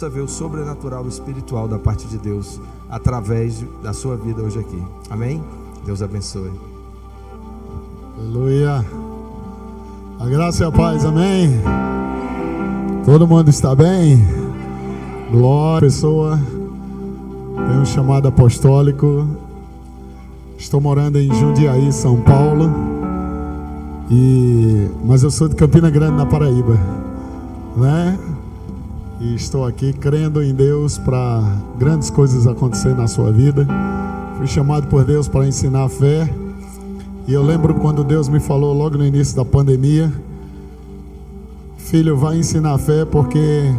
ver o sobrenatural espiritual da parte de Deus através da sua vida hoje aqui. Amém? Deus abençoe. Aleluia. A graça e a paz, amém. Todo mundo está bem? Glória. Pessoa, tem um chamado apostólico. Estou morando em Jundiaí, São Paulo. Mas eu sou de Campina Grande, na Paraíba, né? E estou aqui crendo em Deus para grandes coisas acontecer na sua vida. Fui chamado por Deus para ensinar a fé. E eu lembro quando Deus me falou logo no início da pandemia: filho, vai ensinar a fé, porque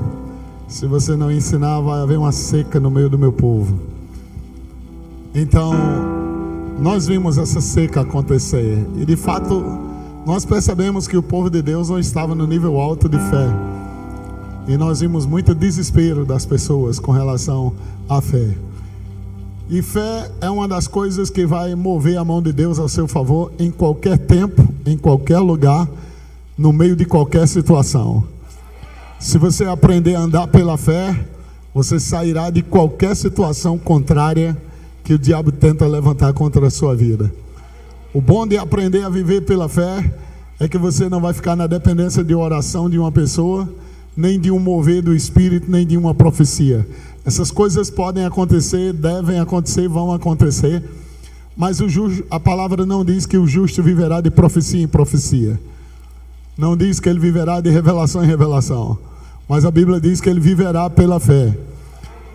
se você não ensinar, vai haver uma seca no meio do meu povo. Então, nós vimos essa seca acontecer. E de fato, nós percebemos que o povo de Deus não estava no nível alto de fé. E nós vimos muito desespero das pessoas com relação à fé. E fé é uma das coisas que vai mover a mão de Deus a seu favor em qualquer tempo, em qualquer lugar, no meio de qualquer situação. Se você aprender a andar pela fé, você sairá de qualquer situação contrária que o diabo tenta levantar contra a sua vida. O bom de aprender a viver pela fé é que você não vai ficar na dependência de oração de uma pessoa, nem de um mover do Espírito, nem de uma profecia. Essas coisas podem acontecer, devem acontecer, vão acontecer, mas a palavra não diz que o justo viverá de profecia em profecia. Não diz que ele viverá de revelação em revelação, mas a Bíblia diz que ele viverá pela fé.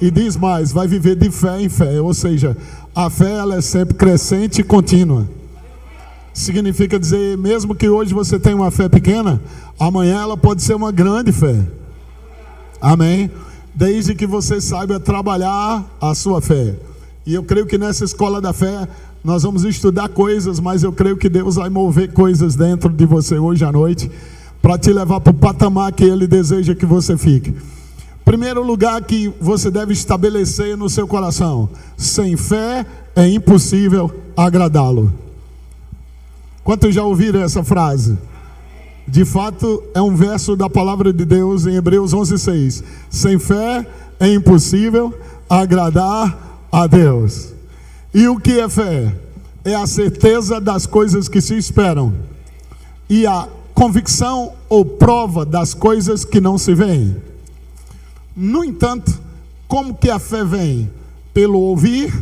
E diz mais, vai viver de fé em fé, ou seja, a fé ela é sempre crescente e contínua. Significa dizer, mesmo que hoje você tenha uma fé pequena, amanhã ela pode ser uma grande fé. Amém? Desde que você saiba trabalhar a sua fé. E eu creio que nessa escola da fé nós vamos estudar coisas, mas eu creio que Deus vai mover coisas dentro de você hoje à noite para te levar para o patamar que Ele deseja que você fique. Primeiro lugar que você deve estabelecer no seu coração: sem fé é impossível agradá-lo. Quantos já ouviram essa frase? De fato, é um verso da palavra de Deus em Hebreus 11:6. Sem fé é impossível agradar a Deus. E o que é fé? É a certeza das coisas que se esperam e a convicção ou prova das coisas que não se veem. No entanto, como que a fé vem? Pelo ouvir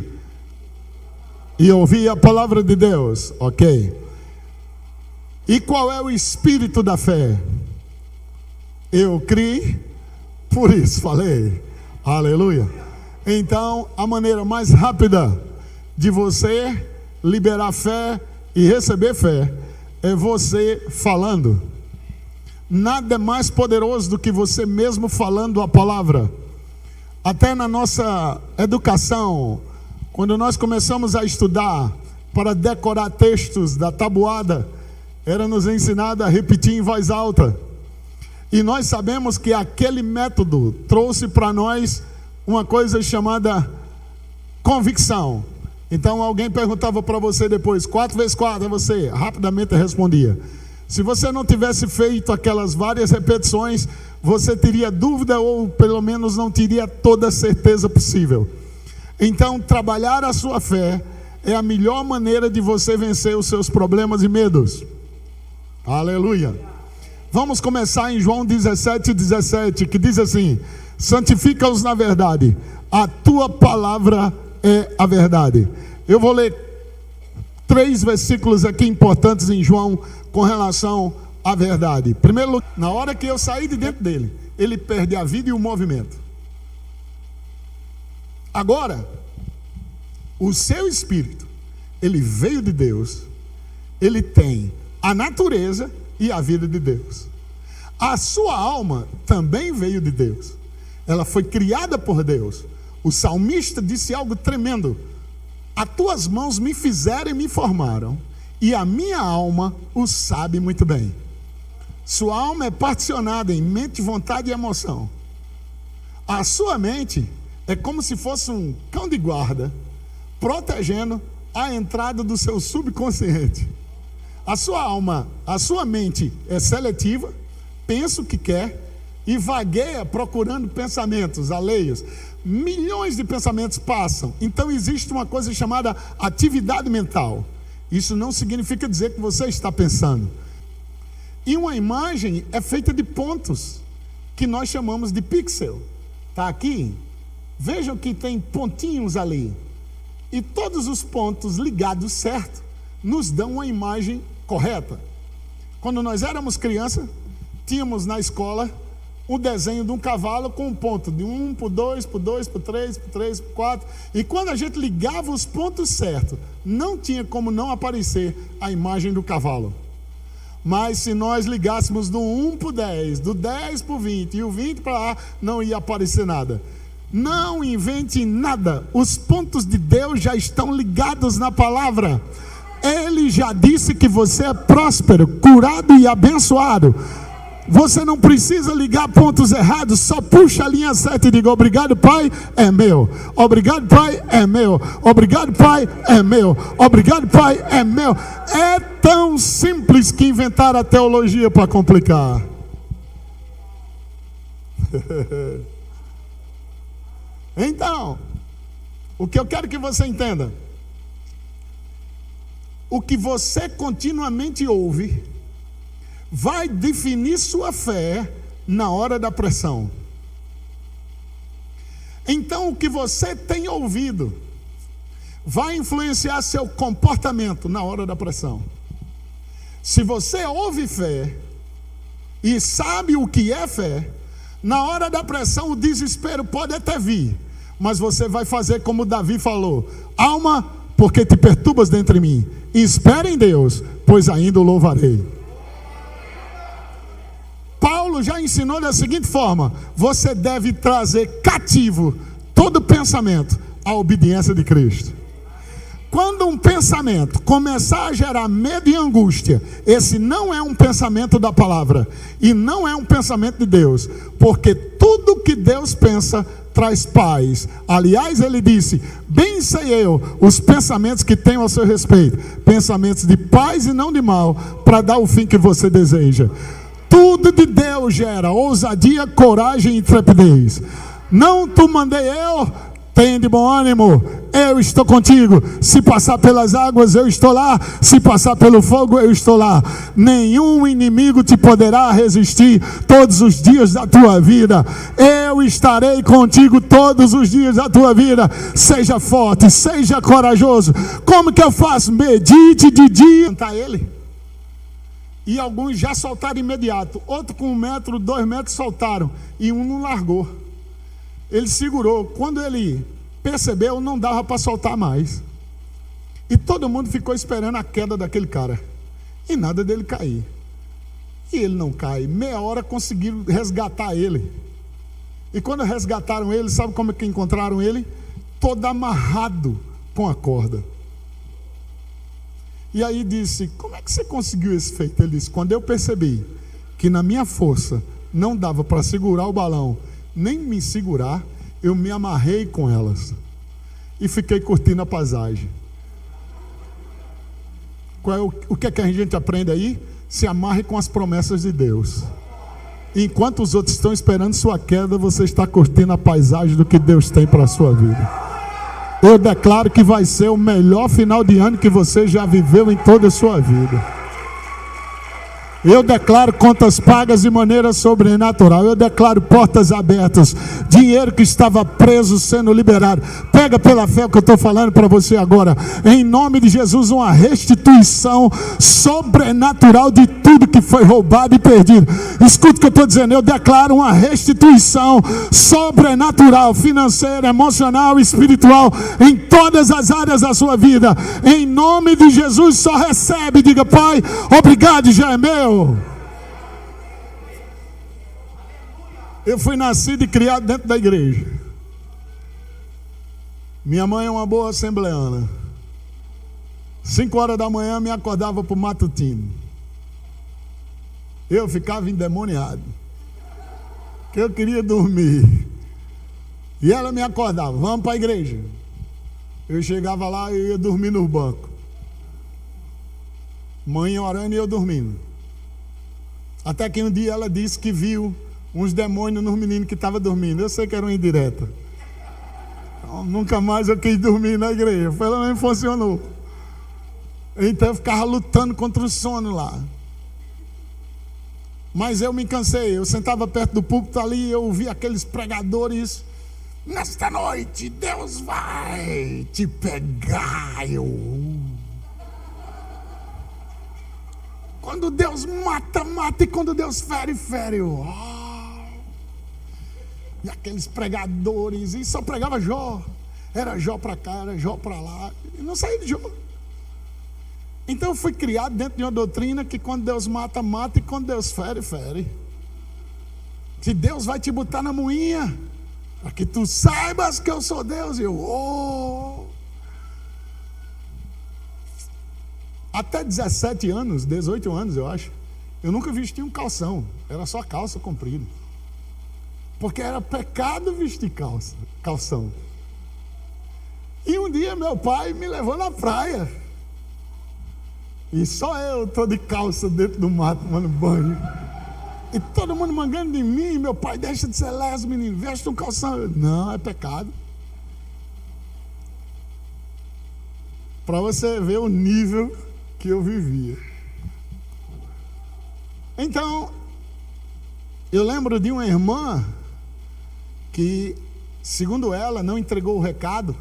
e ouvir a palavra de Deus, ok? E qual é o espírito da fé? Eu criei, por isso falei. Aleluia. Então, a maneira mais rápida de você liberar fé e receber fé é você falando. Nada é mais poderoso do que você mesmo falando a palavra. Até na nossa educação, quando nós começamos a estudar para decorar textos da tabuada, era nos ensinado a repetir em voz alta. E nós sabemos que aquele método trouxe para nós uma coisa chamada convicção. Então alguém perguntava para você depois, 4 vezes 4 é você? Rapidamente respondia. Se você não tivesse feito aquelas várias repetições, você teria dúvida ou pelo menos não teria toda a certeza possível. Então trabalhar a sua fé é a melhor maneira de você vencer os seus problemas e medos. Aleluia. Vamos começar em João 17:17, que diz assim: santifica-os na verdade, a tua palavra é a verdade. Eu vou ler 3 versículos aqui importantes em João com relação à verdade. Primeiro, na hora que eu saí de dentro dele, ele perde a vida e o movimento. Agora, o seu espírito, ele veio de Deus, ele tem a natureza e a vida de Deus. A sua alma também veio de Deus. Ela foi criada por Deus. O salmista disse algo tremendo: as tuas mãos me fizeram e me formaram, e a minha alma o sabe muito bem. Sua alma é particionada em mente, vontade e emoção. A sua mente é como se fosse um cão de guarda, protegendo a entrada do seu subconsciente. A sua alma, a sua mente é seletiva, pensa o que quer, e vagueia procurando pensamentos alheios. Milhões de pensamentos passam. Então existe uma coisa chamada atividade mental. Isso não significa dizer que você está pensando. E uma imagem é feita de pontos, que nós chamamos de pixel. Está aqui? Vejam que tem pontinhos ali. E todos os pontos ligados certo nos dão uma imagem correta. Quando nós éramos crianças, tínhamos na escola o desenho de um cavalo com um ponto de 1, por 2, por 2, por 3, por 3, por 4. E quando a gente ligava os pontos certos, não tinha como não aparecer a imagem do cavalo. Mas se nós ligássemos do 1 por 10, do 10 por 20 e o 20 para lá, não ia aparecer nada. Não invente nada. Os pontos de Deus já estão ligados na palavra. Ele já disse que você é próspero, curado e abençoado. Você não precisa ligar pontos errados. Só puxa a linha certa e diga: obrigado, Pai, é meu. Obrigado, Pai, é meu. Obrigado, Pai, é meu. Obrigado, Pai, é meu. É tão simples que inventaram a teologia para complicar. Então, o que eu quero que você entenda: o que você continuamente ouve vai definir sua fé na hora da pressão. Então, o que você tem ouvido vai influenciar seu comportamento na hora da pressão. Se você ouve fé e sabe o que é fé, na hora da pressão o desespero pode até vir, mas você vai fazer como Davi falou: alma, porque te perturbas dentro de mim, espere em Deus, pois ainda o louvarei. Paulo já ensinou da seguinte forma: você deve trazer cativo todo pensamento à obediência de Cristo. Quando um pensamento começar a gerar medo e angústia, esse não é um pensamento da palavra e não é um pensamento de Deus, porque tudo que Deus pensa traz paz. Aliás, ele disse: bem sei eu os pensamentos que tenho a seu respeito, pensamentos de paz e não de mal, para dar o fim que você deseja. Tudo de Deus gera ousadia, coragem e intrepidez. Não te mandei eu, tenha de bom ânimo, eu estou contigo. Se passar pelas águas, eu estou lá. Se passar pelo fogo, eu estou lá. Nenhum inimigo te poderá resistir todos os dias da tua vida. Eu estarei contigo todos os dias da tua vida. Seja forte, seja corajoso. Como que eu faço? Medite de dia. Cantar ele. E alguns já soltaram imediato. Outro com 1 metro, 2 metros soltaram. E um não largou. Ele segurou. Quando ele percebeu, não dava para soltar mais. E todo mundo ficou esperando a queda daquele cara. E nada dele cair. E ele não cai. Meia hora conseguiram resgatar ele. E quando resgataram ele, sabe como é que encontraram ele? Todo amarrado com a corda. E aí disse: como é que você conseguiu esse feito? Ele disse: quando eu percebi que na minha força não dava para segurar o balão, nem me segurar, eu me amarrei com elas e fiquei curtindo a paisagem. O que é que a gente aprende aí? Se amarre com as promessas de Deus. Enquanto os outros estão esperando sua queda, você está curtindo a paisagem do que Deus tem para a sua vida. Eu declaro que vai ser o melhor final de ano que você já viveu em toda a sua vida. Eu declaro contas pagas de maneira sobrenatural. Eu declaro portas abertas. Dinheiro que estava preso sendo liberado. Pega pela fé o que eu estou falando para você agora. Em nome de Jesus, uma restituição sobrenatural de tudo que foi roubado e perdido. Escuta o que eu estou dizendo. Eu declaro uma restituição sobrenatural, financeira, emocional, espiritual, em todas as áreas da sua vida. Em nome de Jesus, só recebe. Diga: Pai, obrigado, já é meu. Eu fui nascido e criado dentro da igreja. Minha mãe é uma boa assembleana. 5 horas da manhã me acordava para o matutino. Eu ficava endemoniado, que eu queria dormir. E ela me acordava: vamos para a igreja. Eu chegava lá e ia dormir no banco. Mãe orando e eu dormindo. Até que um dia ela disse que viu uns demônios nos meninos que estavam dormindo. Eu sei que era uma indireta. Então, nunca mais eu quis dormir na igreja. Pelo menos funcionou. Então eu ficava lutando contra o sono lá. Mas eu me cansei. Eu sentava perto do púlpito ali e eu ouvia aqueles pregadores. Nesta noite Deus vai te pegar. Quando Deus mata, mata. E quando Deus fere, fere. E aqueles pregadores. E só pregava Jó. Era Jó para cá, era Jó para lá. E não saía de Jó. Então eu fui criado dentro de uma doutrina que quando Deus mata, mata. E quando Deus fere, fere. Se Deus vai te botar na moinha, para que tu saibas que eu sou Deus. E eu, Até 17 anos, 18 anos eu acho, eu nunca vesti um calção. Era só calça comprida. Porque era pecado vestir calção. E um dia meu pai me levou na praia. E só eu estou de calça dentro do mato tomando banho. E todo mundo mangando de mim. Meu pai, deixa de ser leso, menino, veste um calção. Eu, não, é pecado. Para você ver o nível que eu vivia. Então, eu lembro de uma irmã que, segundo ela, não entregou o recado.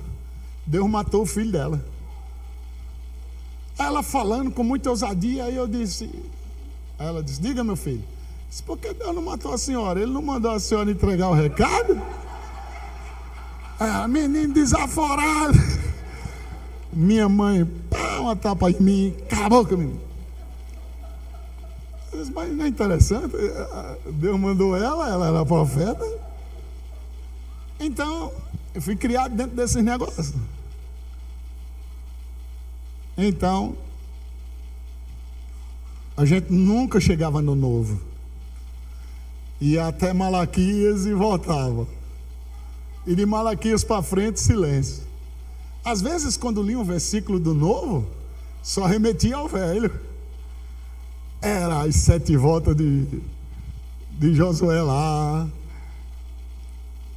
Deus matou o filho dela. Ela falando com muita ousadia, aí eu disse, ela disse, diga meu filho, disse, por que Deus não matou a senhora? Ele não mandou a senhora entregar o recado? Menino desaforado. Minha mãe, pá, uma tapa em mim, cala a boca, menino. Eu disse, mas não é interessante, Deus mandou ela era profeta. Então, eu fui criado dentro desses negócios. Então, a gente nunca chegava no novo. Ia até Malaquias e voltava. E de Malaquias para frente, silêncio. Às vezes, quando li um versículo do novo, só remetia ao velho. Era as 7 voltas de Josué lá.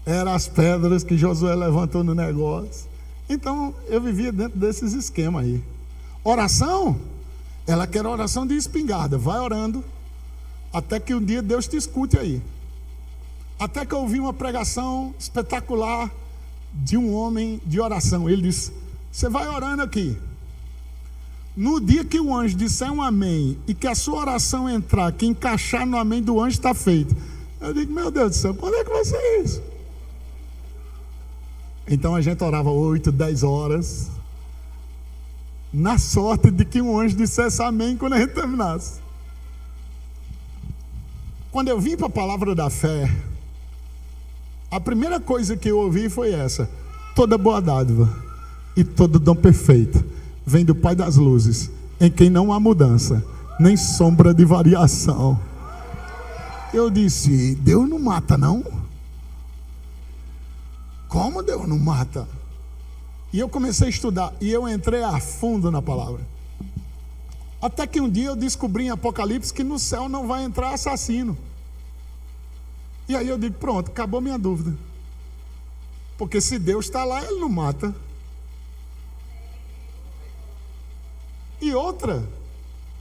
Era as pedras que Josué levantou no negócio. Então, eu vivia dentro desses esquemas aí. Oração, ela quer oração de espingarda. Vai orando, até que um dia Deus te escute aí. Até que eu ouvi uma pregação espetacular de um homem de oração. Ele disse, você vai orando aqui. No dia que o anjo disser um amém, e que a sua oração entrar, que encaixar no amém do anjo, está feito. Eu digo, meu Deus do céu, quando é que vai ser isso? Então a gente orava 8, 10 horas, na sorte de que um anjo dissesse amém quando a gente terminasse. Quando eu vim para a palavra da fé, a primeira coisa que eu ouvi foi essa: toda boa dádiva e todo dom perfeito vem do Pai das luzes, em quem não há mudança, nem sombra de variação. Eu disse, Deus não mata não? Como Deus não mata? E eu comecei a estudar, e eu entrei a fundo na palavra. Até que um dia eu descobri em Apocalipse que no céu não vai entrar assassino. E aí eu digo, pronto, acabou minha dúvida. Porque se Deus está lá, Ele não mata. E outra,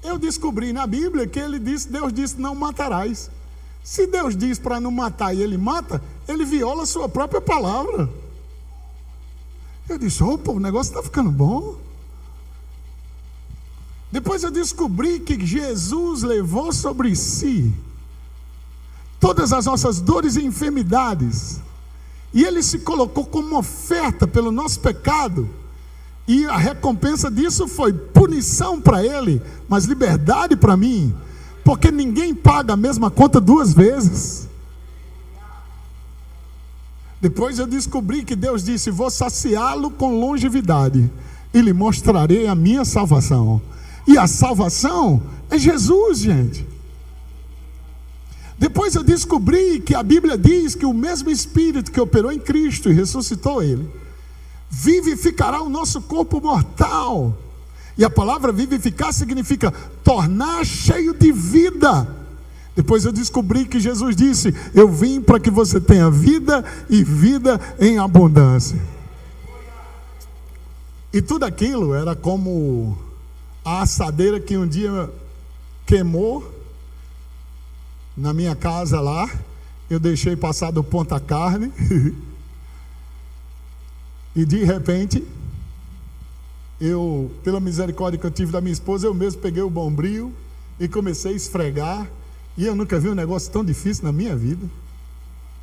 eu descobri na Bíblia que Deus disse, não matarás. Se Deus diz para não matar e Ele mata, Ele viola a sua própria palavra. Eu disse, opa, o negócio está ficando bom. Depois eu descobri que Jesus levou sobre si todas as nossas dores e enfermidades, e Ele se colocou como oferta pelo nosso pecado, e a recompensa disso foi punição para Ele, mas liberdade para mim, porque ninguém paga a mesma conta 2 vezes. Depois eu descobri que Deus disse, vou saciá-lo com longevidade e lhe mostrarei a minha salvação. E a salvação é Jesus, gente. Depois eu descobri que a Bíblia diz que o mesmo Espírito que operou em Cristo e ressuscitou Ele, vivificará o nosso corpo mortal. E a palavra vivificar significa tornar cheio de vida. Depois eu descobri que Jesus disse: eu vim para que você tenha vida e vida em abundância. E tudo aquilo era como a assadeira que um dia queimou na minha casa lá. Eu deixei passar do ponto a carne. E de repente, eu, pela misericórdia que eu tive da minha esposa, eu mesmo peguei o bombril e comecei a esfregar. E eu nunca vi um negócio tão difícil na minha vida.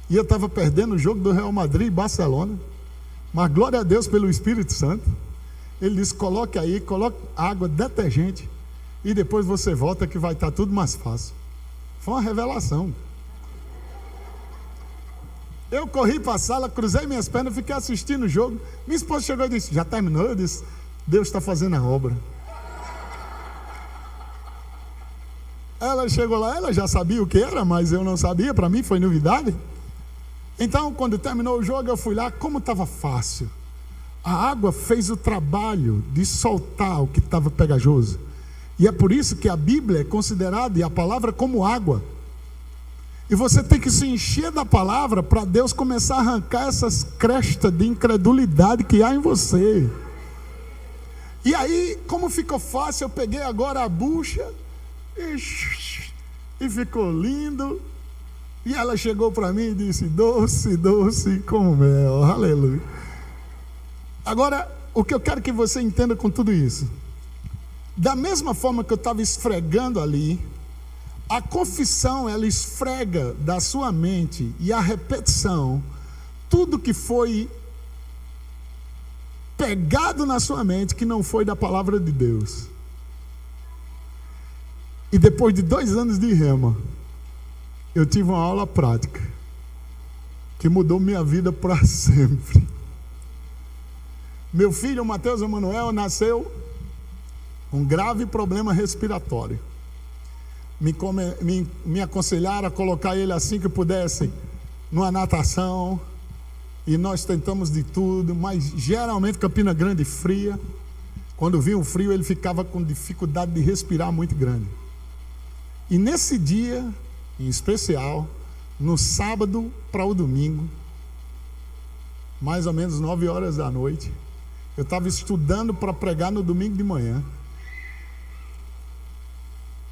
E eu estava perdendo o jogo do Real Madrid e Barcelona. Mas glória a Deus pelo Espírito Santo. Ele disse: coloque aí, coloque água, detergente, e depois você volta que vai estar tudo mais fácil. Foi uma revelação. Eu corri para a sala, cruzei minhas pernas, fiquei assistindo o jogo. Minha esposa chegou e disse: já terminou? Eu disse: Deus está fazendo a obra. Ela chegou lá, ela já sabia o que era, mas eu não sabia, para mim foi novidade. Então, quando terminou o jogo, eu fui lá, como estava fácil. A água fez o trabalho de soltar o que estava pegajoso. E é por isso que a Bíblia é considerada, e a palavra, como água. E você tem que se encher da palavra para Deus começar a arrancar essas crestas de incredulidade que há em você. E aí, como ficou fácil, eu peguei agora a bucha e ficou lindo. E ela chegou para mim e disse: doce, doce como mel, aleluia. Agora, o que eu quero que você entenda com tudo isso, da mesma forma que eu estava esfregando ali, a confissão, ela esfrega da sua mente, e a repetição, tudo que foi pegado na sua mente que não foi da palavra de Deus. E depois de 2 anos de rema, eu tive uma aula prática que mudou minha vida para sempre. Meu filho, Mateus Emanuel, nasceu com um grave problema respiratório. Me aconselharam a colocar ele assim que pudesse numa natação. E nós tentamos de tudo, mas geralmente Campina Grande fria. Quando vinha o frio, ele ficava com dificuldade de respirar muito grande. E nesse dia, em especial, no sábado para o domingo, mais ou menos 9 horas da noite, eu estava estudando para pregar no domingo de manhã.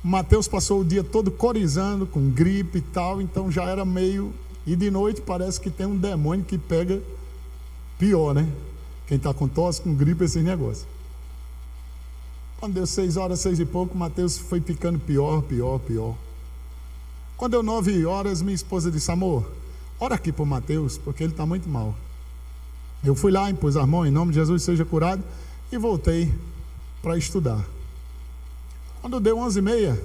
Mateus passou o dia todo corizando, com gripe e tal, então já era meio... E de noite parece que tem um demônio que pega pior, né? Quem está com tosse, com gripe, esse negócio. Quando deu 6 horas, 6 e pouco, Mateus foi ficando pior. Quando deu 9 horas, minha esposa disse: amor, ora aqui por Mateus, porque ele está muito mal. Eu fui lá, impus as mãos, em nome de Jesus, seja curado, e voltei para estudar. Quando deu 11h30,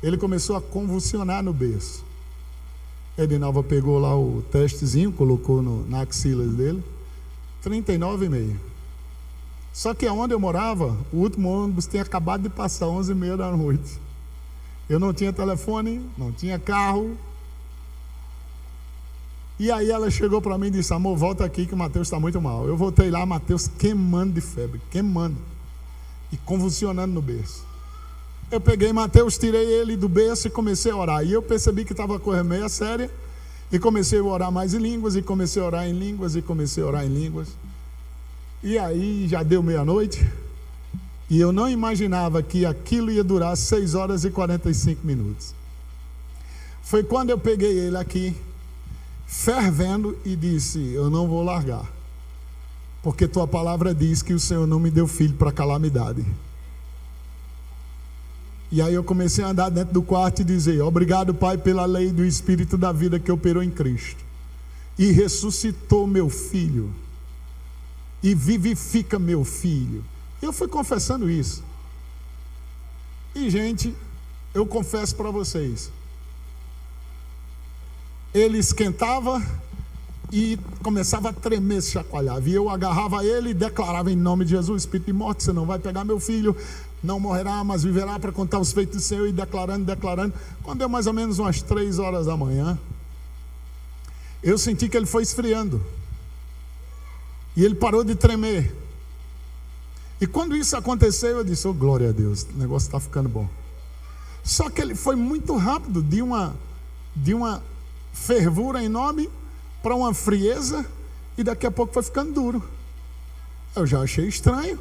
ele começou a convulsionar no berço. Edinalva pegou lá o testezinho, colocou na axila dele, 39,5. Só que onde eu morava, o último ônibus tinha acabado de passar, 11h30 da noite. Eu não tinha telefone, não tinha carro. E aí ela chegou para mim e disse: amor, volta aqui que o Mateus está muito mal. Eu voltei lá, Mateus queimando de febre, queimando e convulsionando no berço. Eu peguei Mateus, tirei ele do berço e comecei a orar. E eu percebi que estava correndo meio séria. E comecei a orar mais em línguas, e comecei a orar em línguas, e comecei a orar em línguas. E aí já deu meia-noite. E eu não imaginava que aquilo ia durar 6 horas e 45 minutos. Foi quando eu peguei ele aqui, fervendo, e disse: eu não vou largar. Porque tua palavra diz que o Senhor não me deu filho para calamidade. E aí eu comecei a andar dentro do quarto e dizer: obrigado, Pai, pela lei do Espírito da vida que operou em Cristo e ressuscitou meu filho e vivifica meu filho. Eu fui confessando isso. E gente, eu confesso para vocês, ele esquentava e começava a tremer, se chacoalhava. E eu agarrava ele e declarava: em nome de Jesus, espírito de morte, você não vai pegar meu filho, não morrerá, mas viverá para contar os feitos do Senhor. E declarando. Quando deu mais ou menos umas 3 horas da manhã, eu senti que ele foi esfriando. E ele parou de tremer. E quando isso aconteceu, eu disse: oh, glória a Deus, o negócio está ficando bom. Só que ele foi muito rápido, de uma fervura enorme para uma frieza, e daqui a pouco foi ficando duro. Eu já achei estranho.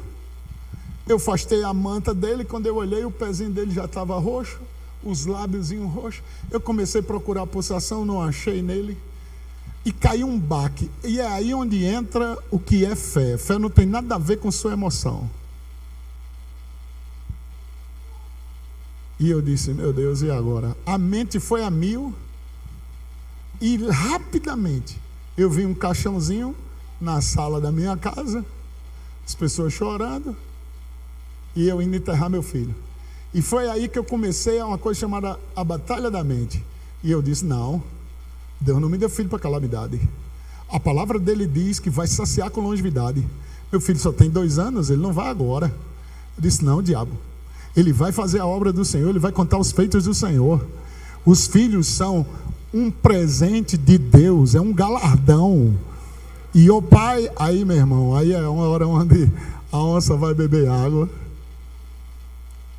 Eu afastei a manta dele, quando eu olhei, o pezinho dele já estava roxo, os lábiozinhos roxos. Eu comecei a procurar a pulsação, não achei nele. E caiu um baque. E é aí onde entra o que é fé. Fé não tem nada a ver com sua emoção. E eu disse, meu Deus, e agora? A mente foi a 1000. E rapidamente eu vi um caixãozinho na sala da minha casa, as pessoas chorando, e eu indo enterrar meu filho. E foi aí que eu comecei uma coisa chamada a batalha da mente. E eu disse, não, Deus não me deu filho para calamidade. A palavra dele diz que vai saciar com longevidade. Meu filho só tem 2 anos, ele não vai agora. Eu disse, não, diabo, ele vai fazer a obra do Senhor, ele vai contar os feitos do Senhor. Os filhos são um presente de Deus, é um galardão. E o pai, aí meu irmão, aí é uma hora onde a onça vai beber água.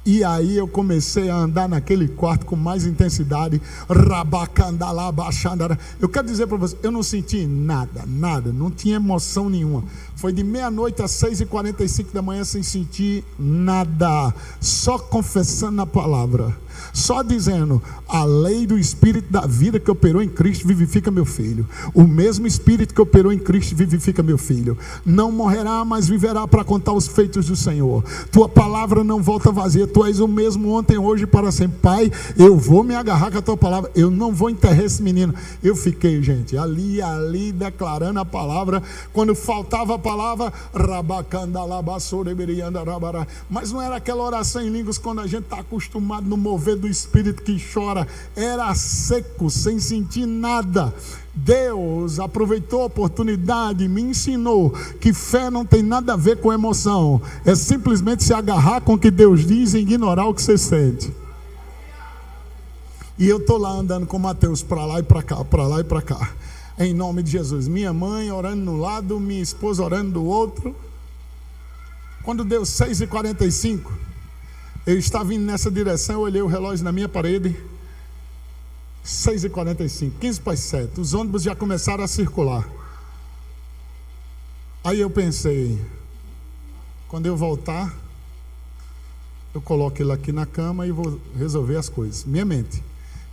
E aí eu comecei a andar naquele quarto com mais intensidade. Eu quero dizer para você, eu não senti nada, não tinha emoção nenhuma. Foi de meia-noite às 6h45 da manhã sem sentir nada, só confessando a palavra, só dizendo, a lei do Espírito da vida que operou em Cristo vivifica meu filho. O mesmo Espírito que operou em Cristo vivifica meu filho. Não morrerá, mas viverá para contar os feitos do Senhor. Tua palavra não volta vazia, tu és o mesmo ontem, hoje e para sempre. Pai, eu vou me agarrar com a tua palavra, eu não vou enterrar esse menino. Eu fiquei, gente, ali declarando a palavra. Quando faltava a palavra, mas não era aquela oração em línguas quando a gente está acostumado no mover do Espírito que chora. Era seco, sem sentir nada. Deus aproveitou a oportunidade e me ensinou que fé não tem nada a ver com emoção. É simplesmente se agarrar com o que Deus diz e ignorar o que você sente. E eu estou lá andando com Mateus para lá e para cá, para lá e para cá, em nome de Jesus. Minha mãe orando de um lado, minha esposa orando do outro. Quando deu 6h45, eu estava indo nessa direção, eu olhei o relógio na minha parede. 6h45, 15 para as 7, os ônibus já começaram a circular. Aí eu pensei, quando eu voltar, eu coloco ele aqui na cama e vou resolver as coisas, minha mente.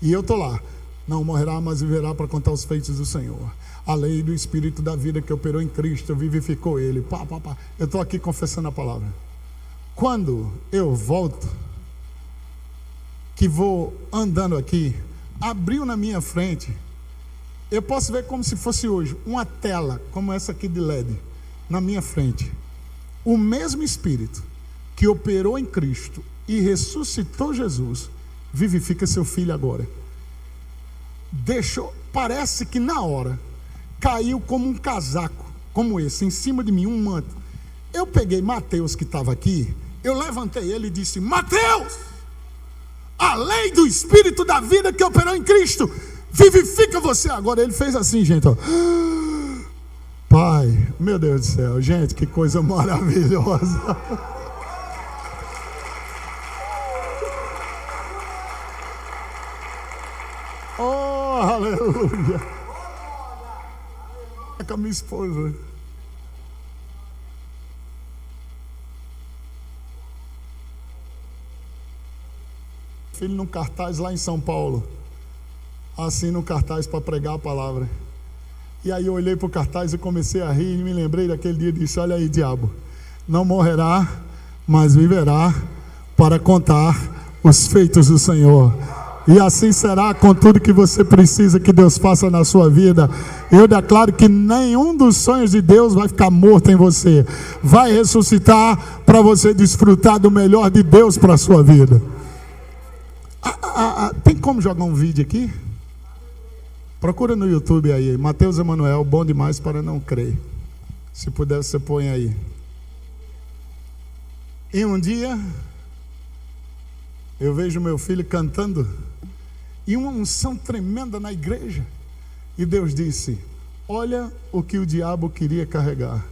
E eu estou lá, não morrerá, mas viverá para contar os feitos do Senhor. A lei do Espírito da vida que operou em Cristo vivificou ele. Eu estou aqui confessando a palavra. Quando eu volto, que vou andando aqui, abriu na minha frente, eu posso ver como se fosse hoje, uma tela como essa aqui de LED, na minha frente. O mesmo Espírito que operou em Cristo e ressuscitou Jesus, vivifica seu filho agora. Parece que na hora, caiu como um casaco, como esse, em cima de mim, um manto. Eu peguei Mateus que estava aqui, eu levantei ele e disse, Mateus, a lei do Espírito da vida que operou em Cristo vivifica você agora. Ele fez assim, gente, ó. Pai, meu Deus do céu, gente, que coisa maravilhosa. Oh, aleluia. Com a minha esposa. Filho num cartaz lá em São Paulo, assim no cartaz para pregar a palavra. E aí eu olhei para o cartaz e comecei a rir e me lembrei daquele dia e disse, olha aí, diabo, não morrerá, mas viverá para contar os feitos do Senhor. E assim será com tudo que você precisa que Deus faça na sua vida. Eu declaro que nenhum dos sonhos de Deus vai ficar morto em você. Vai ressuscitar para você desfrutar do melhor de Deus para a sua vida. Tem como jogar um vídeo aqui? Procura no YouTube aí, Mateus Emanuel, bom demais para não crer. Se puder, você põe aí. E um dia, eu vejo meu filho cantando, e uma unção tremenda na igreja. E Deus disse, olha o que o diabo queria carregar.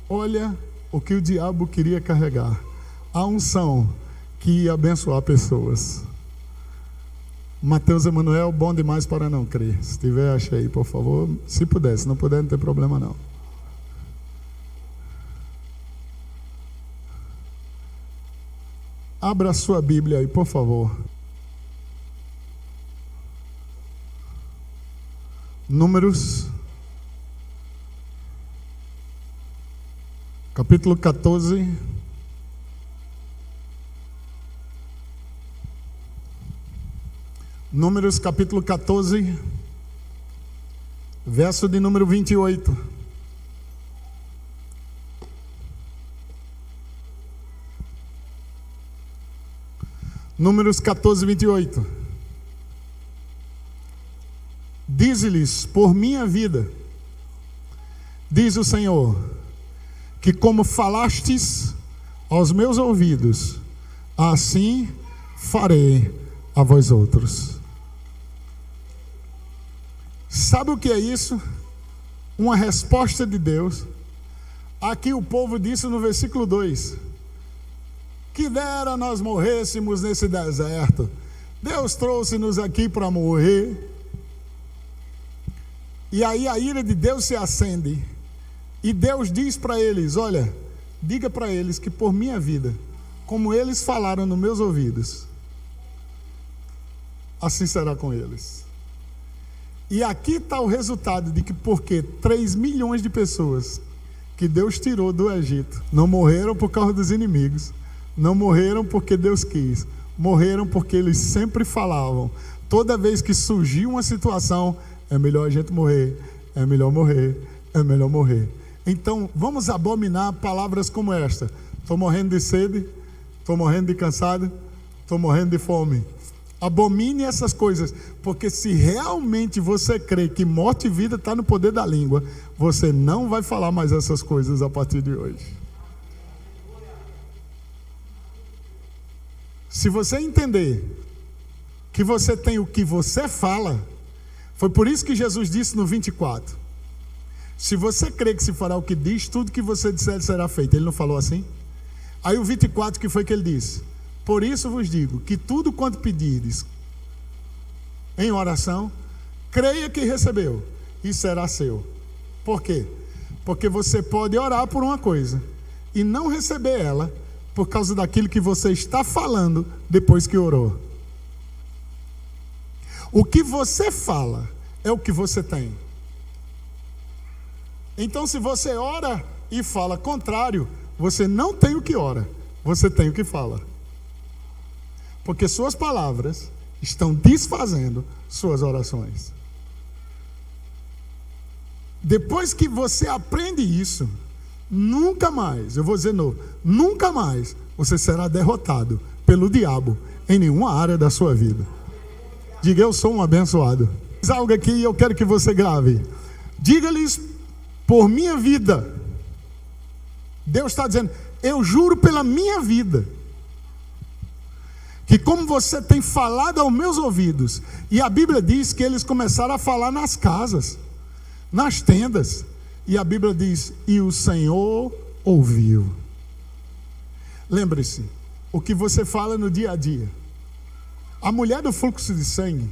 Olha o que o diabo queria carregar. A unção que ia abençoar pessoas. Mateus Emanuel, bom demais para não crer. Se tiver, acha aí, por favor. Se puder, se não puder, não tem problema não. Abra a sua Bíblia aí, por favor. Números, capítulo 14. Números, capítulo 14, verso de número 28. Números 14, 28. Dize-lhes, por minha vida, diz o Senhor, que como falastes aos meus ouvidos, assim farei a vós outros. Sabe o que é isso? Uma resposta de Deus. Aqui o povo disse no versículo 2: que dera nós morrêssemos nesse deserto. Deus trouxe-nos aqui para morrer. E aí a ira de Deus se acende. E Deus diz para eles: olha, diga para eles que por minha vida, como eles falaram nos meus ouvidos, assim será com eles. E aqui está o resultado de que porque 3 milhões de pessoas que Deus tirou do Egito não morreram por causa dos inimigos, não morreram porque Deus quis, morreram porque eles sempre falavam. Toda vez que surgiu uma situação, é melhor a gente morrer, é melhor morrer, é melhor morrer. Então vamos abominar palavras como esta: estou morrendo de sede, estou morrendo de cansado, estou morrendo de fome. Abomine essas coisas, porque se realmente você crê que morte e vida está no poder da língua, você não vai falar mais essas coisas a partir de hoje. Se você entender que você tem o que você fala, foi por isso que Jesus disse no 24: se você crê que se fará o que diz, tudo que você disser será feito. Ele não falou assim? Aí o 24, que foi que ele disse? Por isso vos digo, que tudo quanto pedirdes em oração, creia que recebeu, e será seu. Por quê? Porque você pode orar por uma coisa e não receber ela, por causa daquilo que você está falando depois que orou. O que você fala é o que você tem. Então, se você ora e fala contrário, você não tem o que ora, você tem o que fala. Porque suas palavras estão desfazendo suas orações. Depois que você aprende isso, nunca mais, eu vou dizer de novo, nunca mais você será derrotado pelo diabo em nenhuma área da sua vida. Diga: eu sou um abençoado. Diz algo aqui e eu quero que você grave. Diga-lhes, por minha vida. Deus está dizendo: eu juro pela minha vida, que como você tem falado aos meus ouvidos, e a Bíblia diz que eles começaram a falar nas casas, nas tendas, e a Bíblia diz: e o Senhor ouviu. Lembre-se, o que você fala no dia a dia. A mulher do fluxo de sangue,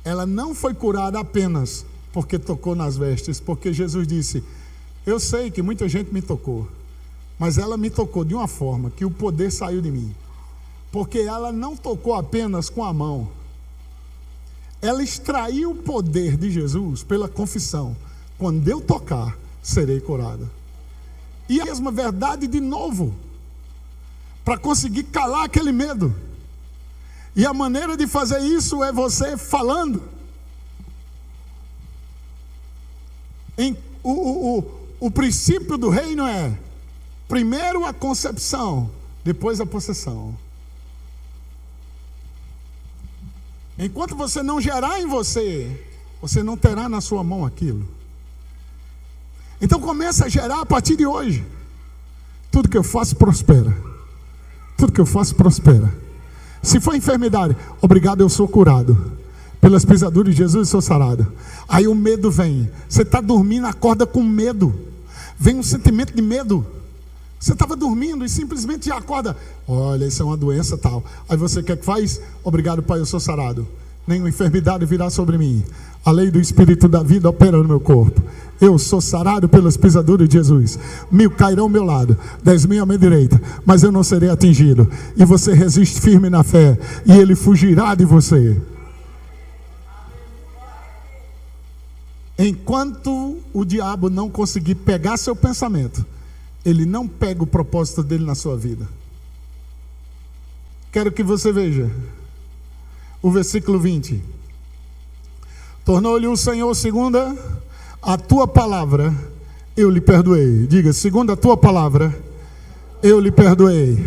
ela não foi curada apenas porque tocou nas vestes, porque Jesus disse: eu sei que muita gente me tocou, mas ela me tocou de uma forma que o poder saiu de mim. Porque ela não tocou apenas com a mão, ela extraiu o poder de Jesus pela confissão: quando eu tocar, serei curada. E a mesma verdade de novo, para conseguir calar aquele medo. E a maneira de fazer isso é você falando. O princípio do reino é: primeiro a concepção, depois a possessão. Enquanto você não gerar em você, você não terá na sua mão aquilo. Então começa a gerar a partir de hoje. Tudo que eu faço prospera. Tudo que eu faço prospera. Se for enfermidade, obrigado, eu sou curado. Pelas pisaduras de Jesus eu sou sarado. Aí o medo vem. Você está dormindo, acorda com medo. Vem um sentimento de medo. Você estava dormindo e simplesmente acorda. Olha, isso é uma doença tal. Aí você quer que faz? Obrigado, Pai, eu sou sarado. Nenhuma enfermidade virá sobre mim. A lei do Espírito da vida opera no meu corpo. Eu sou sarado pelas pisaduras de Jesus. 1000 cairão ao meu lado, 10.000 à minha direita, mas eu não serei atingido. E você resiste firme na fé, e ele fugirá de você. Enquanto o diabo não conseguir pegar seu pensamento, ele não pega o propósito dele na sua vida. Quero que você veja o versículo 20. Tornou-lhe o Senhor segundo a tua palavra, eu lhe perdoei. Diga, segundo a tua palavra, eu lhe perdoei.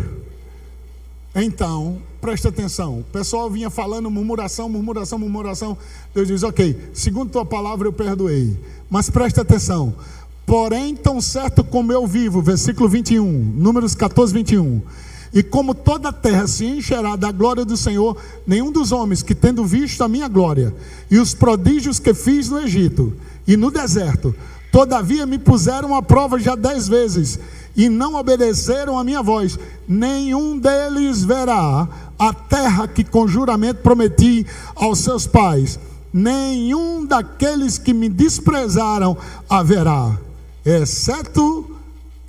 Então, presta atenção. O pessoal vinha falando murmuração. Deus diz, ok, segundo a tua palavra eu perdoei. Mas presta atenção. Porém, tão certo como eu vivo, versículo 21, Números 14, 21. E como toda a terra se encherá da glória do Senhor, nenhum dos homens que tendo visto a minha glória, e os prodígios que fiz no Egito, e no deserto, todavia me puseram à prova já 10 vezes, e não obedeceram a minha voz, nenhum deles verá a terra que com juramento prometi aos seus pais, nenhum daqueles que me desprezaram haverá, exceto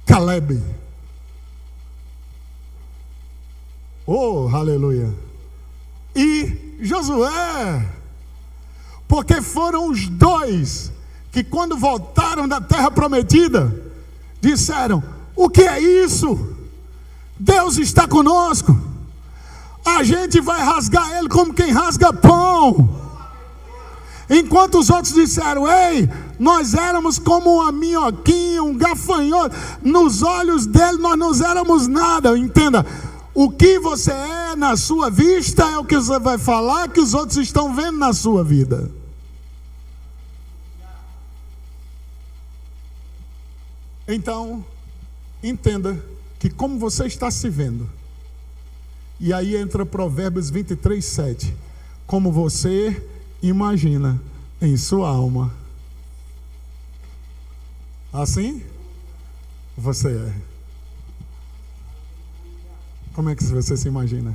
Calebe. Oh, aleluia. E Josué, porque foram os dois que quando voltaram da terra prometida, disseram, o que é isso? Deus está conosco, a gente vai rasgar ele como quem rasga pão. Enquanto os outros disseram, ei, nós éramos como uma minhoquinha, um gafanhoto, nos olhos dele nós não éramos nada. Entenda, o que você é na sua vista é o que você vai falar que os outros estão vendo na sua vida. Então, entenda que como você está se vendo, e aí entra Provérbios 23, 7, como você imagina em sua alma, assim você é. Como é que você se imagina?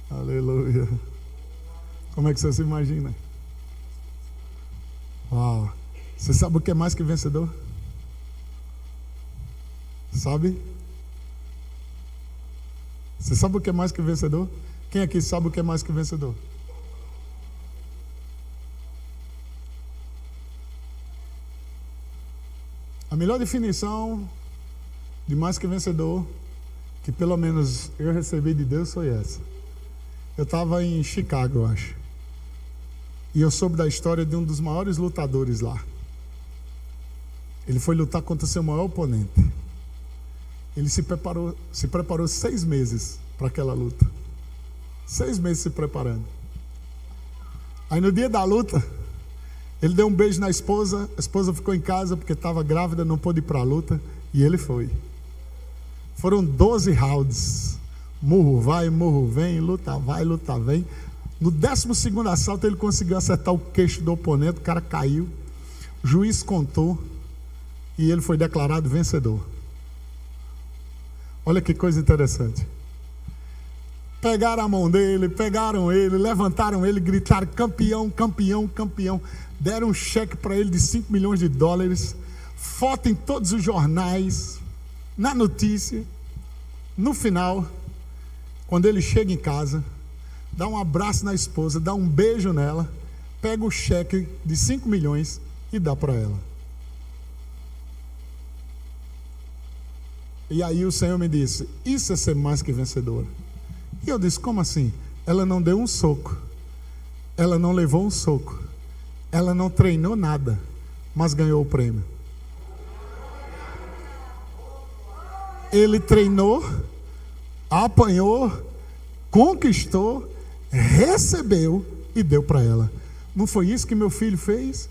Aleluia. Como é que você se imagina? Uau. Você sabe o que é mais que vencedor? Sabe? Você sabe o que é mais que vencedor? Quem aqui sabe o que é mais que vencedor? A melhor definição de mais que vencedor, que pelo menos eu recebi de Deus, foi essa. Eu estava em Chicago, eu acho. E eu soube da história de um dos maiores lutadores lá. Ele foi lutar contra seu maior oponente. Ele se preparou 6 meses para aquela luta. 6 meses se preparando. Aí no dia da luta, ele deu um beijo na esposa, a esposa ficou em casa porque estava grávida, não pôde ir para a luta, e ele foi. Foram 12 rounds, murro vai, murro vem, luta vai, luta vem. No 12º assalto ele conseguiu acertar o queixo do oponente, o cara caiu, o juiz contou, e ele foi declarado vencedor. Olha que coisa interessante. Pegaram a mão dele, pegaram ele, levantaram ele, gritaram campeão, campeão, campeão. Deram um cheque para ele de $5 milhões, foto em todos os jornais, na notícia. No final, quando ele chega em casa, dá um abraço na esposa, dá um beijo nela, pega o cheque de 5 milhões e dá para ela. E aí o Senhor me disse, isso é ser mais que vencedora. E eu disse, como assim? Ela não deu um soco, ela não levou um soco, ela não treinou nada, mas ganhou o prêmio. Ele treinou, apanhou, conquistou, recebeu e deu para ela. Não foi isso que meu filho fez?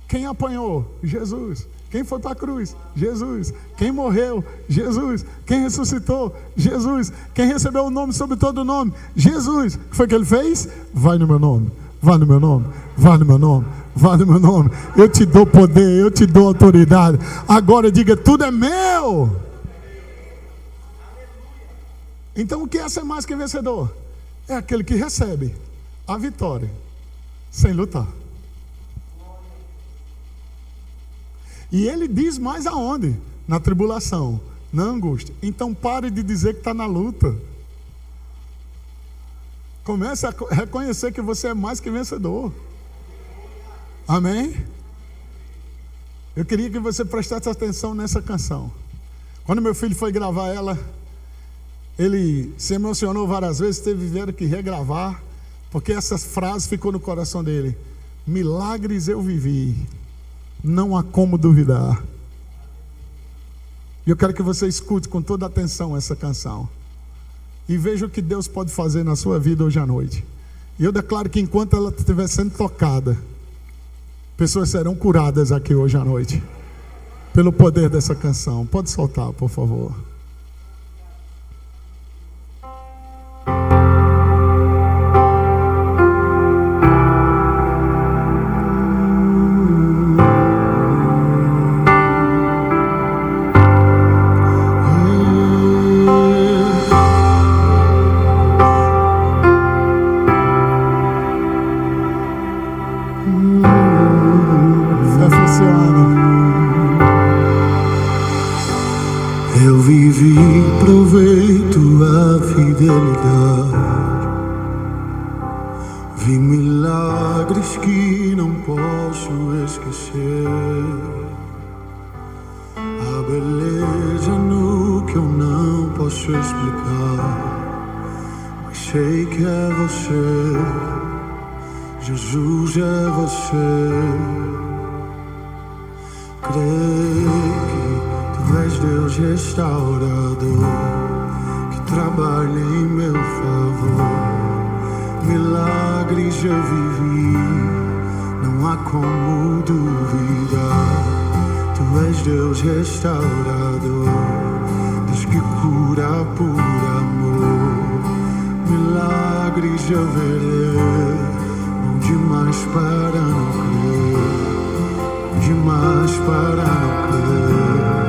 Quem apanhou? Jesus. Quem foi para a cruz? Jesus. Quem morreu? Jesus. Quem ressuscitou? Jesus. Quem recebeu o nome sobre todo o nome? Jesus. O que foi que ele fez? Vai no meu nome. Vá no meu nome, vá no meu nome, vá no meu nome. Eu te dou poder, eu te dou autoridade. Agora diga, tudo é meu. Então o que é ser mais que vencedor? É aquele que recebe a vitória sem lutar. E ele diz mais aonde? Na tribulação, na angústia. Então pare de dizer que está na luta. Comece a reconhecer que você é mais que vencedor. Amém? Eu queria que você prestasse atenção nessa canção. Quando meu filho foi gravar ela, ele se emocionou várias vezes, tiveram que regravar, porque essa frase ficou no coração dele. Milagres eu vivi, não há como duvidar. E eu quero que você escute com toda atenção essa canção e veja o que Deus pode fazer na sua vida hoje à noite. E eu declaro que enquanto ela estiver sendo tocada, pessoas serão curadas aqui hoje à noite, pelo poder dessa canção. Pode soltar, por favor. Eu vivi, provei tua fidelidade, vi milagres que não posso esquecer, a beleza no que eu não posso explicar, mas sei que é você, Jesus é você. Creio que Tu és Deus restaurador, que trabalha em meu favor. Milagres eu vivi, não há como duvidar. Tu és Deus restaurador, Deus que cura por amor. Milagres eu verei, bom demais para não crer, demais para não crer.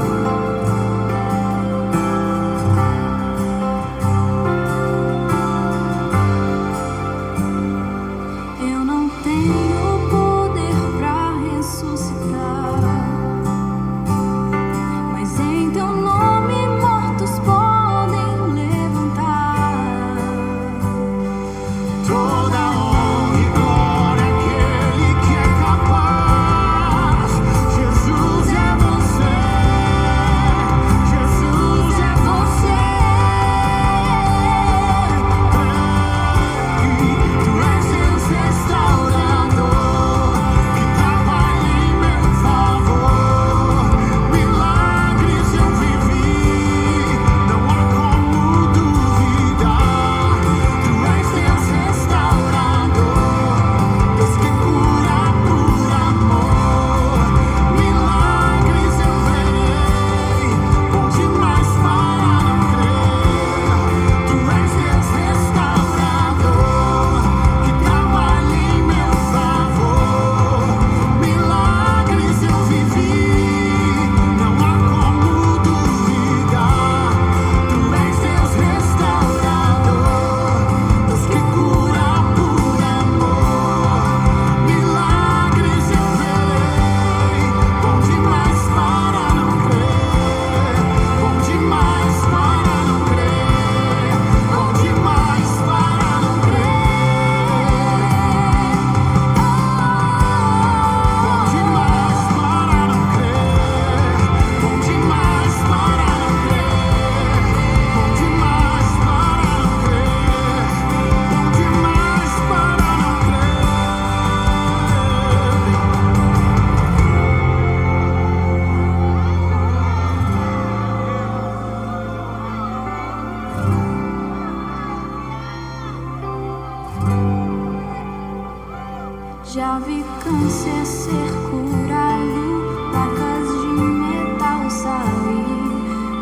Já vi câncer ser curado, placas de metal sair.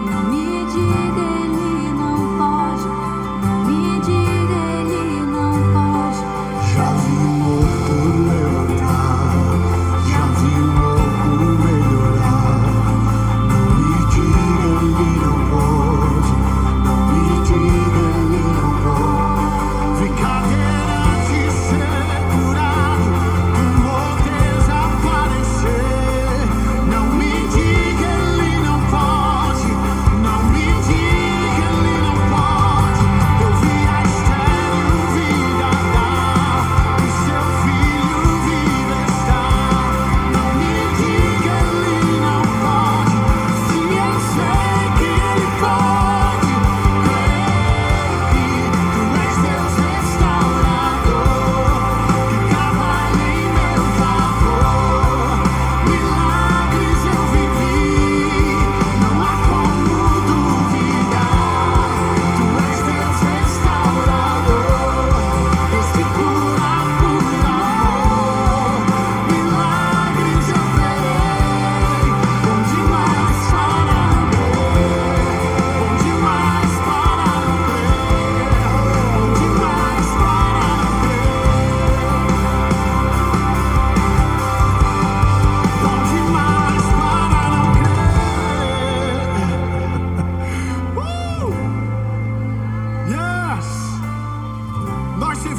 Não me diga ele não pode, não me diga ele não pode. Já vi morrer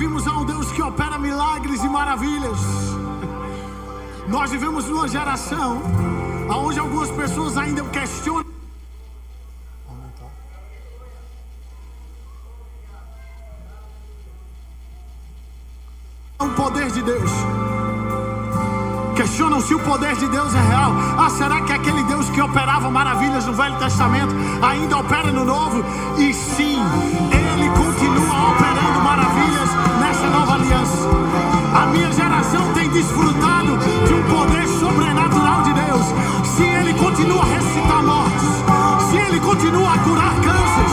servimos a um Deus que opera milagres e maravilhas. Nós vivemos numa geração onde algumas pessoas ainda questionam o poder de Deus. Questionam se o poder de Deus é real. Será que aquele Deus que operava maravilhas no Velho Testamento ainda opera no Novo? E sim, Ele continua operando maravilhas nessa nova aliança. A minha geração tem desfrutado de um poder sobrenatural de Deus. Se Ele continua a ressuscitar mortos, se Ele continua a curar cânceres,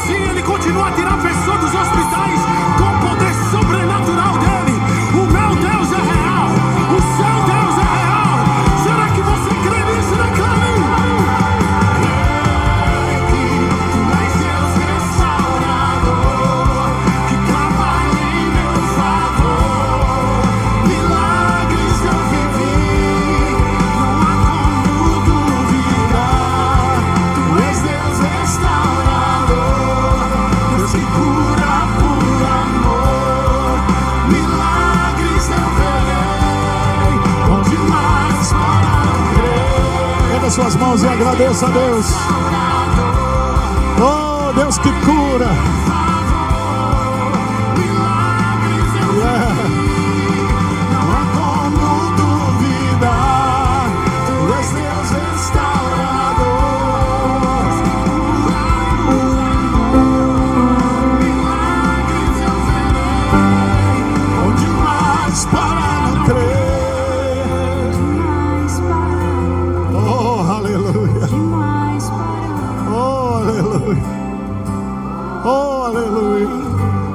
se Ele continua a tirar pessoas dos hospitais com o poder sobrenatural dEle, o meu Deus é real, o seu Deus é real. Será que você crê nisso, né, Cláudio? Mas Deus restaurador, que trabalha em meu favor. Milagres eu vivi, não há como duvidar. Tu és Deus restaurador, Deus que cura por amor. Milagres eu verei, bom demais para crer. Pega suas mãos e agradeça a Deus. Oh, Deus que cura. Milagres eu vivi, não há como duvidar. Tu és Deus restaurador, milagres eu verei, Bom demais para não crer. Demais para, Oh, aleluia. demais para. Oh, aleluia. Oh, aleluia.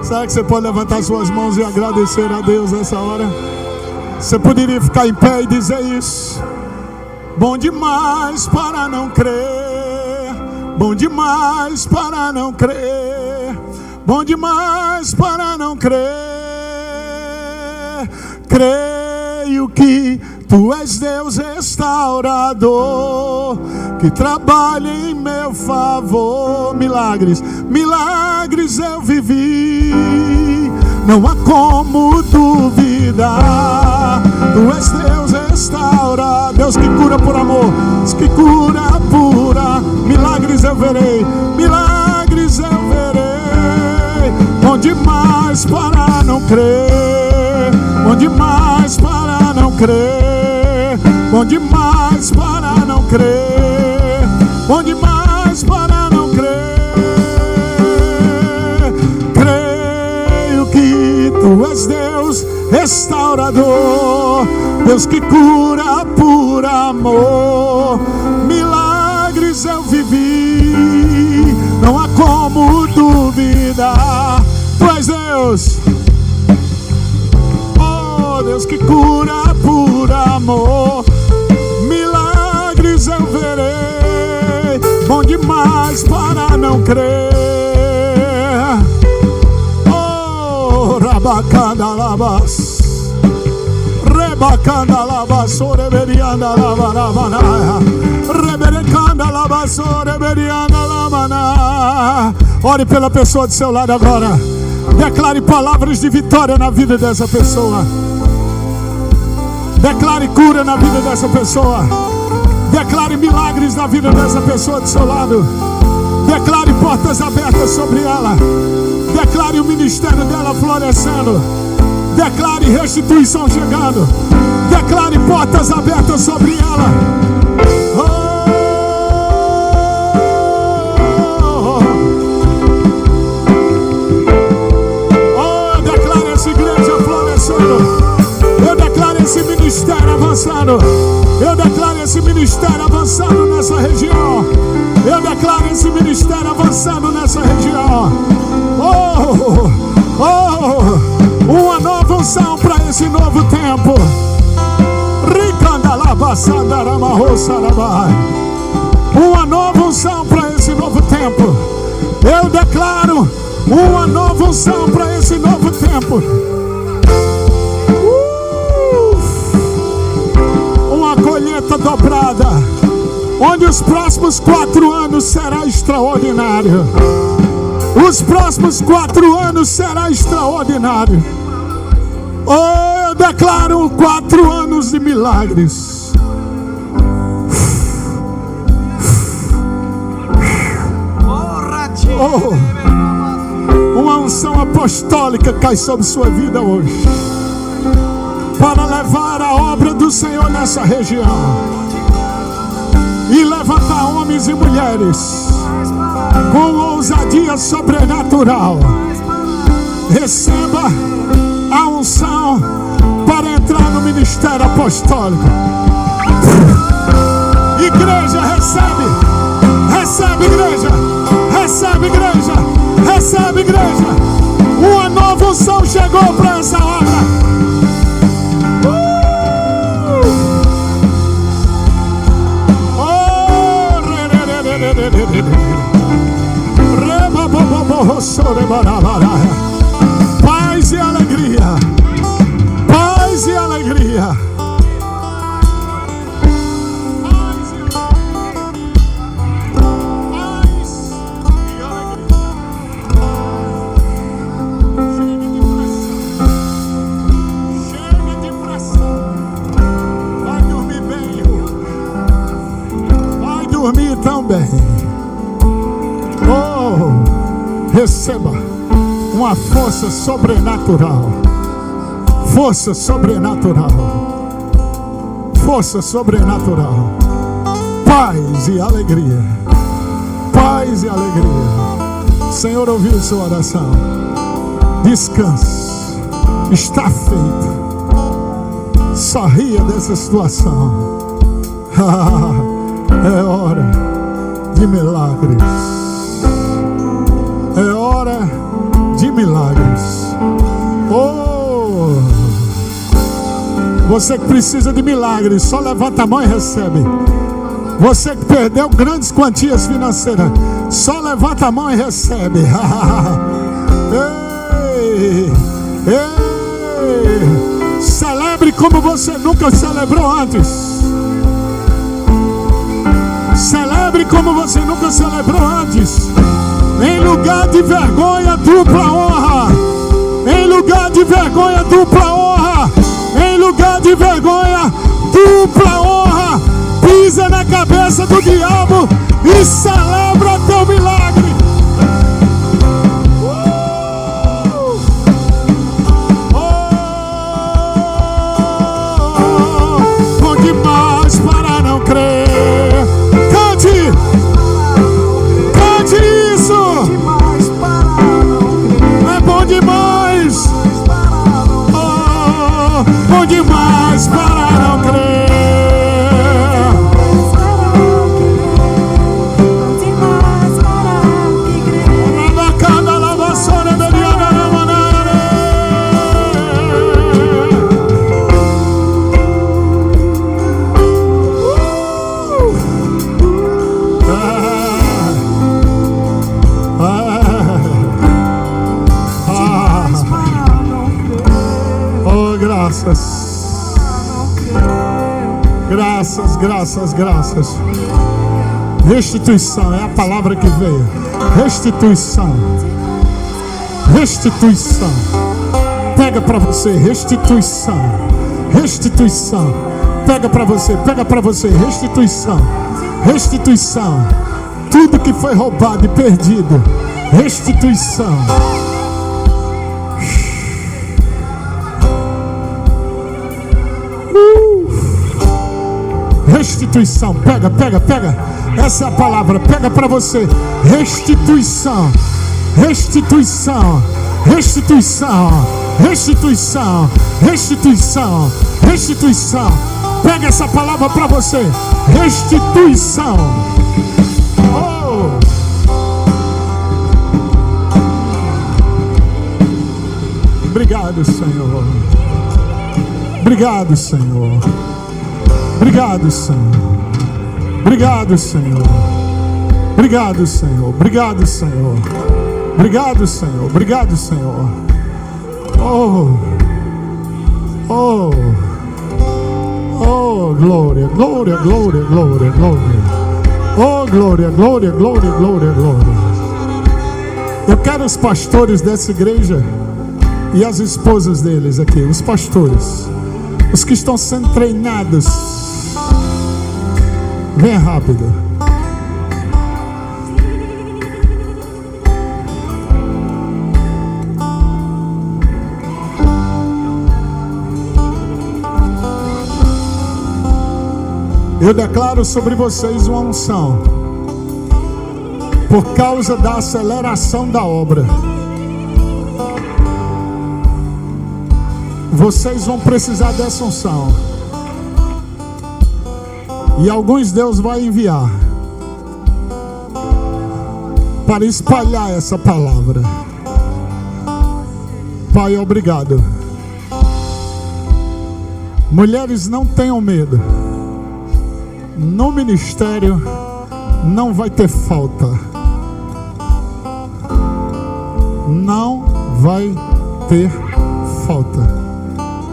Será que você pode levantar suas mãos e agradecer a Deus nessa hora? Você poderia ficar em pé e dizer isso. Bom demais para não crer. Bom demais para não crer. Bom demais para não crer. Creio que Tu és Deus restaurador, que trabalha em meu favor. Milagres, milagres eu vivi, não há como duvidar. Tu és Deus restaurador, Deus que cura por amor, Deus que cura por amor. Milagres eu verei, milagres eu verei. Bom demais para não crer, bom demais para não crer, bom demais para não crer, bom demais para não crer. Creio que Tu és Deus restaurador, Deus que cura por amor. Milagres eu vivi, não há como duvidar. Tu és Deus, oh Deus que cura por amor. Milagres eu verei, bom demais para não crer. Oh, rabacandalabas, rebacandalabas, oreberiandalabarabana, reberecandalabas, oreberiandalabana. Ore pela pessoa do seu lado agora. Declare palavras de vitória na vida dessa pessoa. Declare cura na vida dessa pessoa. Declare milagres na vida dessa pessoa do seu lado. Declare portas abertas sobre ela. Declare o ministério dela florescendo. Declare restituição chegando. Declare portas abertas sobre ela. Declare essa igreja florescendo. Eu declaro esse ministério avançando. Eu declaro esse ministério avançando nessa região. Eu declaro esse ministério avançando nessa região. Uma nova unção para esse novo tempo. Uma nova unção para esse novo tempo. Eu declaro uma nova unção para esse novo tempo. Uma colheita dobrada, onde os próximos 4 anos será extraordinário. Os próximos 4 anos será extraordinário. Oh, eu declaro 4 anos de milagres. Oh, uma unção apostólica cai sobre sua vida hoje, para levar a obra do Senhor nessa região e levantar homens e mulheres com ousadia sobrenatural. Receba a unção para entrar no ministério apostólico. Igreja, recebe, recebe, igreja, recebe, igreja, recebe, igreja. Uma nova unção chegou para essa obra. Paz e alegria, paz e alegria. Dormir tão bem. Oh, receba uma força sobrenatural, força sobrenatural, força sobrenatural, paz e alegria, paz e alegria. Senhor, ouviu sua oração. Descanse, está feito. Sorria dessa situação. É hora de milagres. É hora de milagres. Oh, você que precisa de milagres, só levanta a mão e recebe. Você que perdeu grandes quantias financeiras, só levanta a mão e recebe. Ei, ei, celebre como você nunca celebrou antes. Celebre como você nunca celebrou antes. Em lugar de vergonha, dupla honra. Em lugar de vergonha, dupla honra. Em lugar de vergonha, dupla honra. Pisa na cabeça do diabo e celebra teu milagre. Bom demais para não crer. Bom demais para não crer. Bom demais para crer. Na cada lavação mediana na manara. Oh, graças. Graças, graças, graças. Restituição é a palavra que veio. Restituição. Restituição. Pega para você, restituição. Restituição. Pega para você, pega para você, restituição. Restituição. Tudo que foi roubado e perdido. Restituição. Restituição, pega, pega, pega. Essa é a palavra, pega para você. Restituição, restituição, restituição, restituição, restituição, restituição. Pega essa palavra para você. Restituição. Oh. Obrigado, Senhor. Obrigado, Senhor. Obrigado, Senhor. Obrigado, Senhor. Obrigado, Senhor. Obrigado, Senhor. Obrigado, Senhor. Obrigado, Senhor. Oh. Oh. Oh, glória, glória, glória, glória, glória. Oh, glória, glória, glória, glória, glória. Eu quero os pastores dessa igreja E as esposas deles aqui, os pastores, os que estão sendo treinados. Vem rápido. Eu declaro sobre vocês uma unção, por causa da aceleração da obra. Vocês vão precisar dessa unção. E alguns Deus vai enviar para espalhar essa palavra. Pai, obrigado. Mulheres, não tenham medo. No ministério não vai ter falta. Não vai ter falta.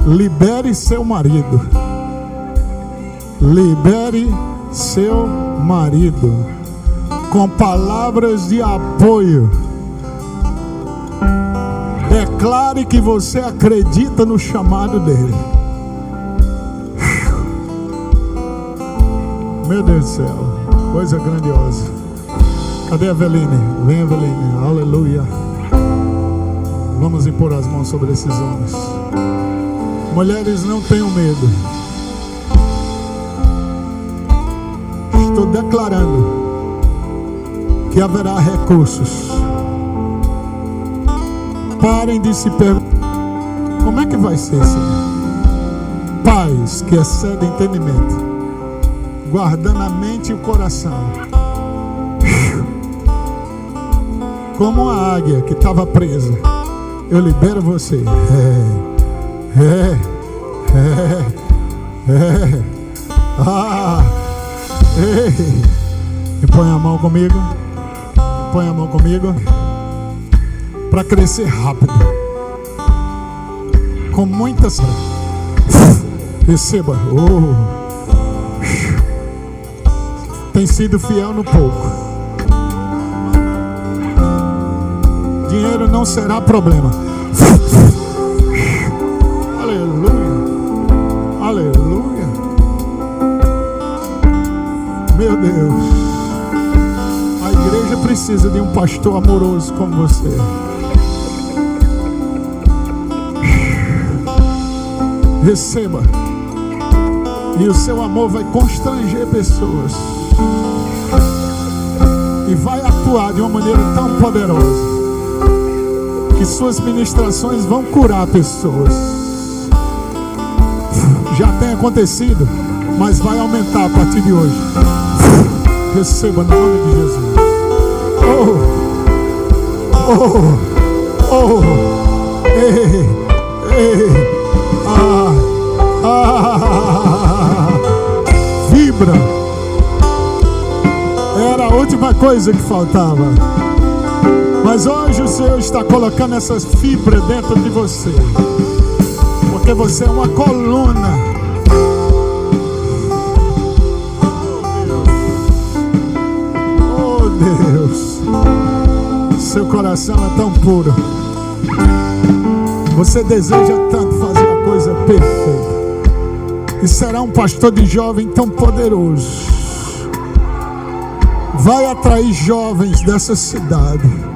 Libere seu marido. Libere seu marido com palavras de apoio. Declare que você acredita no chamado dele. Meu Deus do céu, coisa grandiosa. Cadê a Eveline? Vem, Eveline, aleluia. Vamos impor as mãos sobre esses homens. Mulheres, não tenham medo. Estou declarando que haverá recursos. Parem de se perguntar: como é que vai ser, Senhor? Paz que excede entendimento, guardando a mente e o coração. Como uma águia que estava presa, eu libero você. E põe a mão comigo. Põe a mão comigo. Para crescer rápido, com muitas. Receba. Tem sido fiel no pouco. Dinheiro não será problema. Aleluia. Aleluia. Meu Deus. A igreja precisa de um pastor amoroso como você. Receba. E o seu amor vai constranger pessoas. E vai atuar de uma maneira tão poderosa que suas ministrações vão curar pessoas. Já tem acontecido, mas vai aumentar a partir de hoje. Receba no nome de Jesus. Vibra. Era a última coisa que faltava. Mas hoje o Senhor está colocando essas fibras dentro de você, porque você é uma coluna. Oh Deus, seu coração é tão puro. Você deseja tanto fazer a coisa perfeita. E será um pastor de jovem tão poderoso. Vai atrair jovens dessa cidade.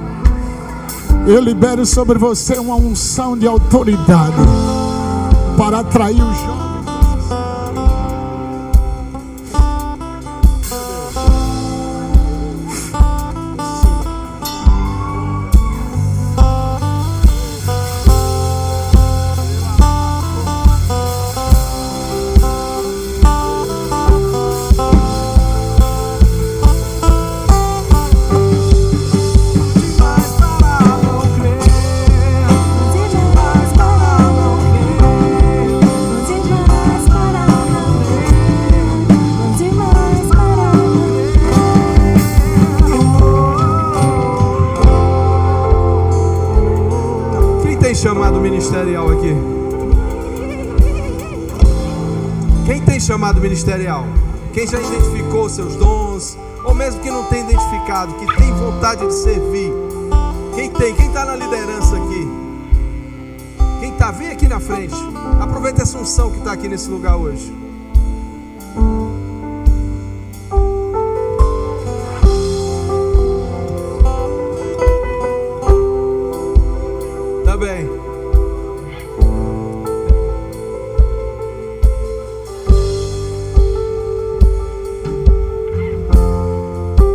Eu libero sobre você uma unção de autoridade para atrair os jovens. Chamado ministerial aqui? Quem tem chamado ministerial? Quem já identificou seus dons, ou mesmo que não tem identificado, que tem vontade de servir? Quem tem? Quem está na liderança aqui? aproveitar, vem aqui na frente. Aproveita essa unção que está aqui nesse lugar hoje. Tá bem.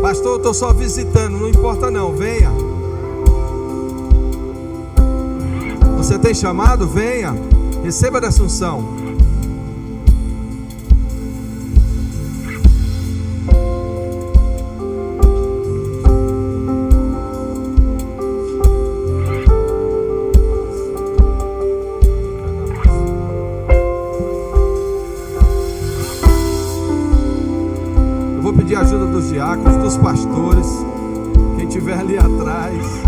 Pastor, eu estou só visitando, não importa não, venha. Você tem chamado? Venha, receba dessa unção. Eu vou pedir a ajuda dos diáconos, dos pastores, quem estiver ali atrás.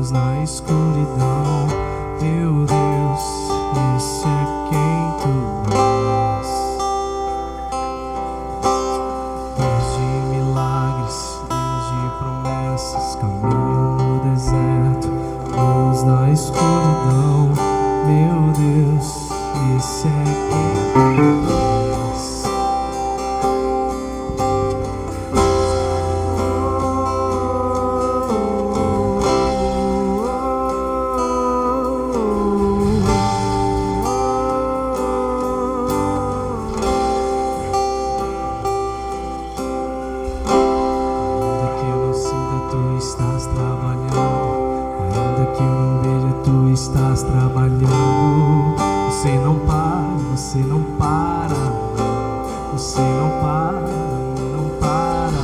Na escuridão, meu Deus, esse é quem tu és. Deus de milagres, Deus de promessas, caminho no deserto, luz na escuridão, meu Deus, esse é quem tu és. Estás trabalhando, você não para, você não para, você não para, não para.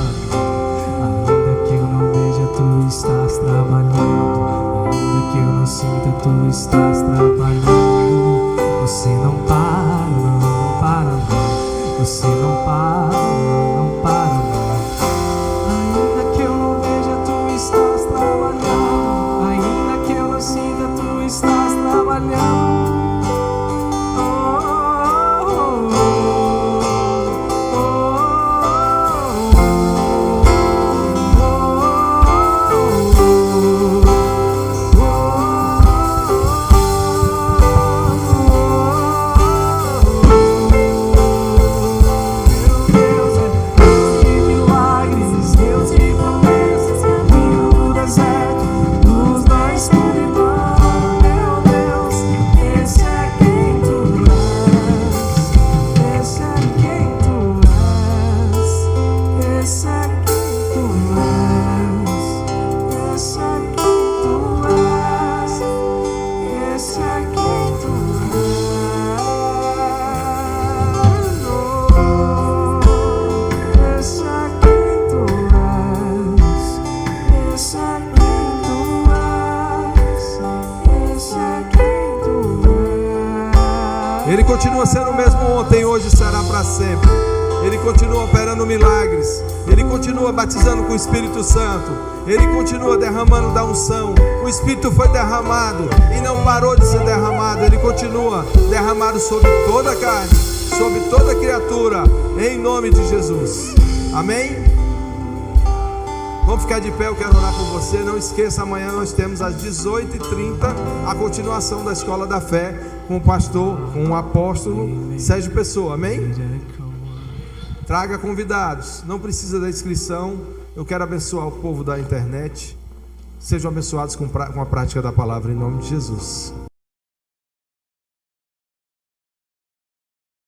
Ainda que eu não veja, tu estás trabalhando, ainda que eu não sinta, tu estás trabalhando. Você não para, não para, não. Você não para, não para, não. Ainda que eu não veja, tu estás trabalhando, ainda que eu não sinta, tu estás trabalhando. Ele continua sendo o mesmo ontem, hoje e será para sempre. Ele continua operando milagres. Ele continua batizando com o Espírito Santo. Ele continua derramando da unção. O Espírito foi derramado e não parou de ser derramado. Ele continua derramado sobre toda a carne, sobre toda criatura, em nome de Jesus. Amém? Vamos ficar de pé, eu quero orar por você. Não esqueça, amanhã nós temos às 18h30 a continuação da Escola da Fé com o pastor, com o apóstolo Sérgio Pessoa, amém? Traga convidados, não precisa da inscrição. Eu quero abençoar o povo da internet. Sejam abençoados com a prática da palavra em nome de Jesus.